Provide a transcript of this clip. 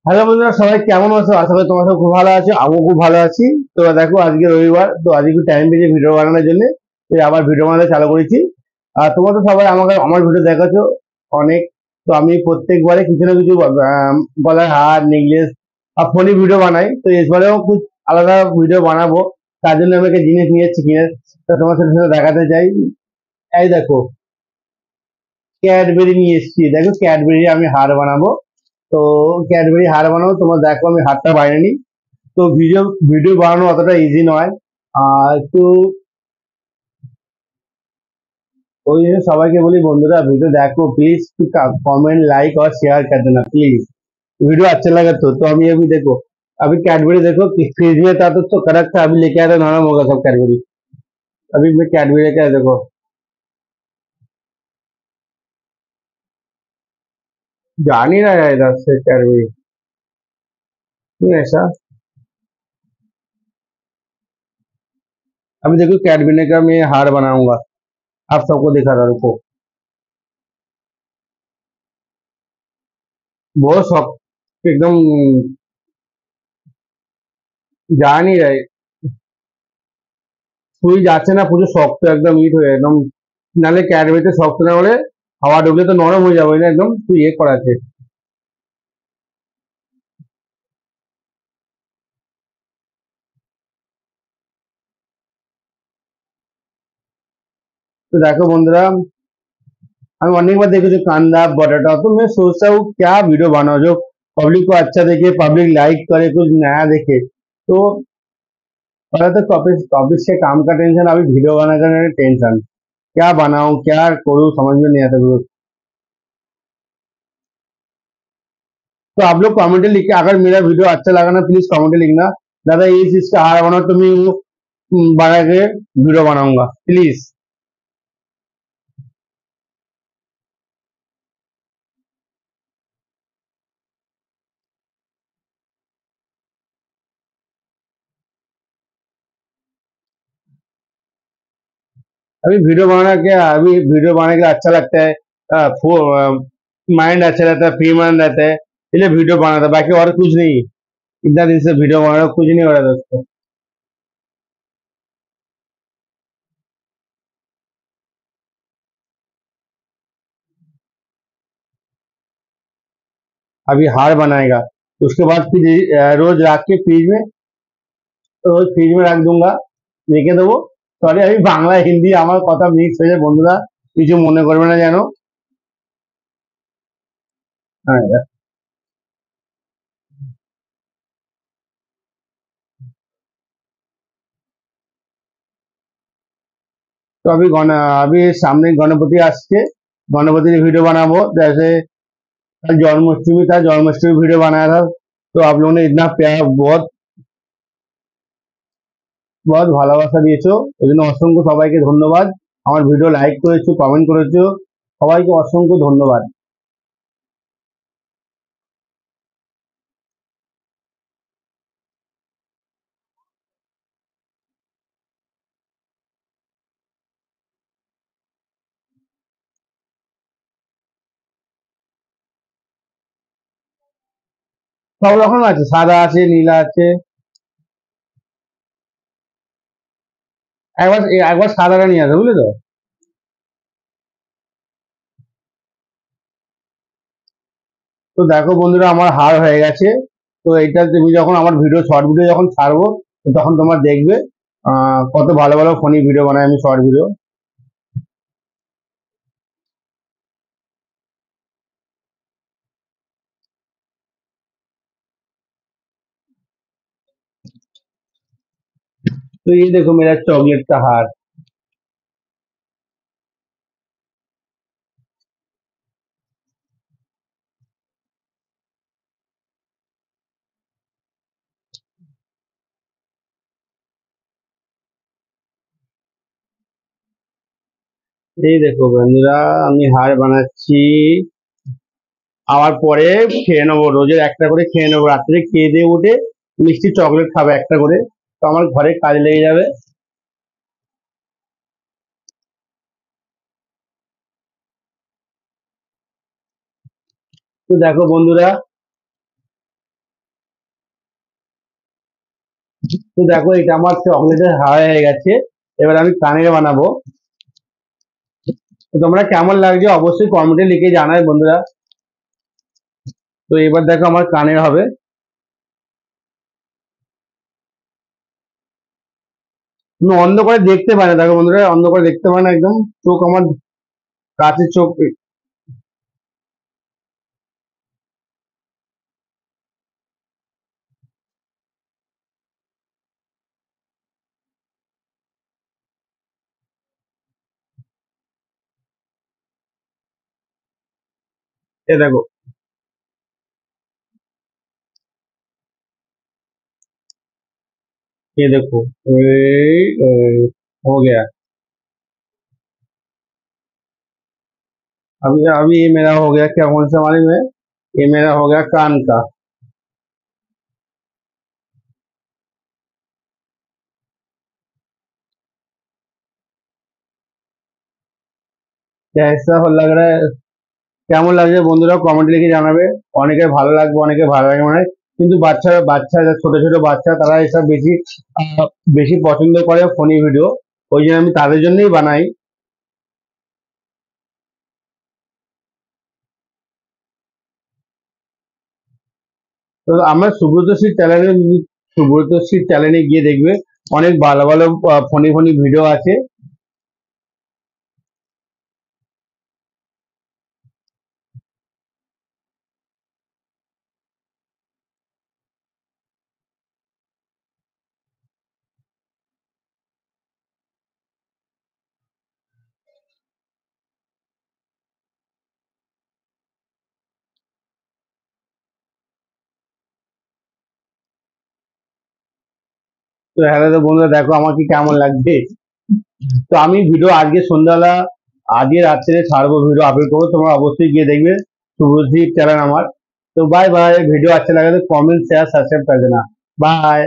Hello বন্ধুরা, সবাই কেমন আছো? আশা করি তোমরা সব খুব ভালো আছো, আমিও খুব ভালো আছি। তো দেখো, আজকে রবিবার, তো আজকে একটু টাইম পেয়েছি ভিডিও বানানোর জন্য। তো আবার ভিডিও বানাতে চালু করেছি। আর তোমরা তো সবাই আমাকে আমার ভিডিও দেখাচ্ছো অনেক। তো আমি প্রত্যেকবারে কিছু না কিছু গলার হার, নেকলেস আর ফোনে ভিডিও বানাই। তো এবারেও খুব আলাদা ভিডিও বানাবো। তার জন্য আমি একটা জিনিস নিয়ে এসেছি কিনে। তো তোমার সাথে সাথে দেখাতে চাই। এই দেখো, ক্যাডবেরি নিয়ে এসেছি। দেখো, ক্যাডবেরি আমি হার বানাবো। তো ক্যাডবেরি হার বানাবো, তোমরা দেখো আমি হারটা বাইরে নিই। তো ভিডিও ভিডিও বানানো অতটা ইজি নয়। আর একটু ওই জন্য সবাইকে বলি, বন্ধুরা ভিডিও देखो प्लीज, कमेंट लाइक और शेयर कर देना प्लीज। वीडियो अच्छा लगा तो अभी अभी देखो, अभी कैडबरी देखो फ्रिज में था तो कड़क था, अभी लेके आया तो नरम होगा सब कैडबरी। अभी मैं कैडबरी लेके आया, देखो जा नहीं रहा है इधर से कैडबरी। क्यों ऐसा? अभी देखो कैडबरी का मैं हार बनाऊंगा, आप सबको दिखा रहा, रुको। बहुत सॉफ्ट एकदम, जा नहीं रहा है। সুই যাচ্ছে না, পুরো শক্ত একদম ইট হয়ে একদম। নালে ক্যাডবেরিতে শক্ত না হলে হাওয়া ঢুকলে তো নরম হয়ে যাবে না একদম। তুই ইয়ে করা আছে। तो देखो बंधुरा, আমি অনেকবার দেখেছি कांदा बटाटा, तो मैं सोचता हूँ क्या वीडियो बनाओ जो पब्लिक को अच्छा देखे, पब्लिक लाइक करे, कुछ नया देखे। तो पहले तो ऑफिस ऑफिस के काम का टेंशन, अभी वीडियो बनाने का टेंशन। क्या बनाऊं, क्या करूं, समझ में नहीं आता कुछ। तो आप लोग कमेंट लिख के, अगर मेरा वीडियो अच्छा लगा ना, प्लीज कमेंट लिखना, दादा ये चीज का हार बनाओ, तो मैं वो बना के वीडियो बनाऊंगा प्लीज। अभी वीडियो बनाने के लिए अच्छा लगता है। माइंड अच्छा रहता है, फ्री माइंड रहता है, इसलिए वीडियो बनाता है, बाकी और कुछ नहीं। इतना दिन से वीडियो बना रहा हूं, कुछ नहीं हो रहा दोस्तों। अभी हार बनाएगा, उसके बाद फिर रोज रख के फ्रिज में, रोज फ्रिज में रख दूंगा, রেখে দেবো। সরি, আমি বাংলা হিন্দি আমার কথা মিক্স হয়ে যায় বন্ধুরা, কিছু মনে করবে না যেন। হ্যাঁ। तो अभी सामने गणपति আসছে, गणपति वीडियो बनाबो। जैसे कल जन्माष्टमी था, जन्माष्टमी वीडियो बनाया था। तो आप लोगों ने इतना प्यार, बहुत बहुत ভালোবাসা দিয়েছো, এই জন্য অসংখ্য সবাইকে ধন্যবাদ। আমার ভিডিও লাইক করেছো, কমেন্ট করেছো, সবাইকে অসংখ্য ধন্যবাদ। সব রকম আছে, সাদা আছে, নীলা আছে। একবার একবার সাদাটা নিয়ে আসো, বুঝলে তো। তো দেখো বন্ধুরা, আমার হার হয়ে গেছে। তো এটা তুমি যখন আমার ভিডিও, শর্ট ভিডিও যখন ছাড়বো, তখন তোমরা দেখবে কত ভালো ভালো ফনি ভিডিও বানাই আমি, শর্ট ভিডিও। तो ये देखो मेरा चॉकलेट का हार। এই দেখো বন্ধুরা, আমি হার বানাচ্ছি। আবার পরে খেয়ে নেবো, রোজের একটা করে খেয়ে নেবো, রাত্রে খেয়ে দিয়ে উঠে মিষ্টি চকলেট খাবে একটা করে। তো আমার ঘরে কাজ লেগে যাবে। তো দেখো বন্ধুরা, তো দেখো এটা আমার চকলেটের হাওয়া হয়ে গেছে। এবার আমি কানের বানাবো। তো তোমরা কেমন লাগছে অবশ্যই কমেন্টে লিখে জানাবে বন্ধুরা। তো এবার দেখো আমার কানের হবে। তুমি অন্ধ করে দেখতে পারে না, দেখো বন্ধুরা, অন্ধ করে দেখতে পারে না একদম, চোখ আমার কাছে চোখ। এ দেখো, ये देखो, हो गया। अभी ये मेरा हो गया, क्या कौन सा मालूम है, ये मेरा हो गया कान का। कैसा हो लग रहा है, কেমন লাগছে বন্ধুরা কমেন্টে লিখে জানাবে। অনেকের ভালো লাগবে, অনেকের ভালো লাগবে মানে, কিন্তু বাচ্চা ছোট ছোট বাচ্চা তারা এসব বেশি পছন্দ করে ফোনি ভিডিও, ওই জন্য আমি তাদের জন্যই বানাই। তো আমার সুব্রত সিট চ্যানেলে গিয়ে দেখবে, অনেক ভালো ভালো ফনি ফনি ভিডিও আছে। তো হ্যালো তো বন্ধুরা, দেখো আমাকে কেমন লাগছে। তো আমি ভিডিও আজকে সন্ধ্যাবেলা, আজকে রাত্রে ছাড়বো, ভিডিও আপলোড করবো, তোমরা অবশ্যই গিয়ে দেখবে শুভজিৎ চ্যানেল আমার। तो बाय बाय, वीडियो अच्छा लगा तो कमेंट शेयर सब्सक्राइब कर देना। बाय।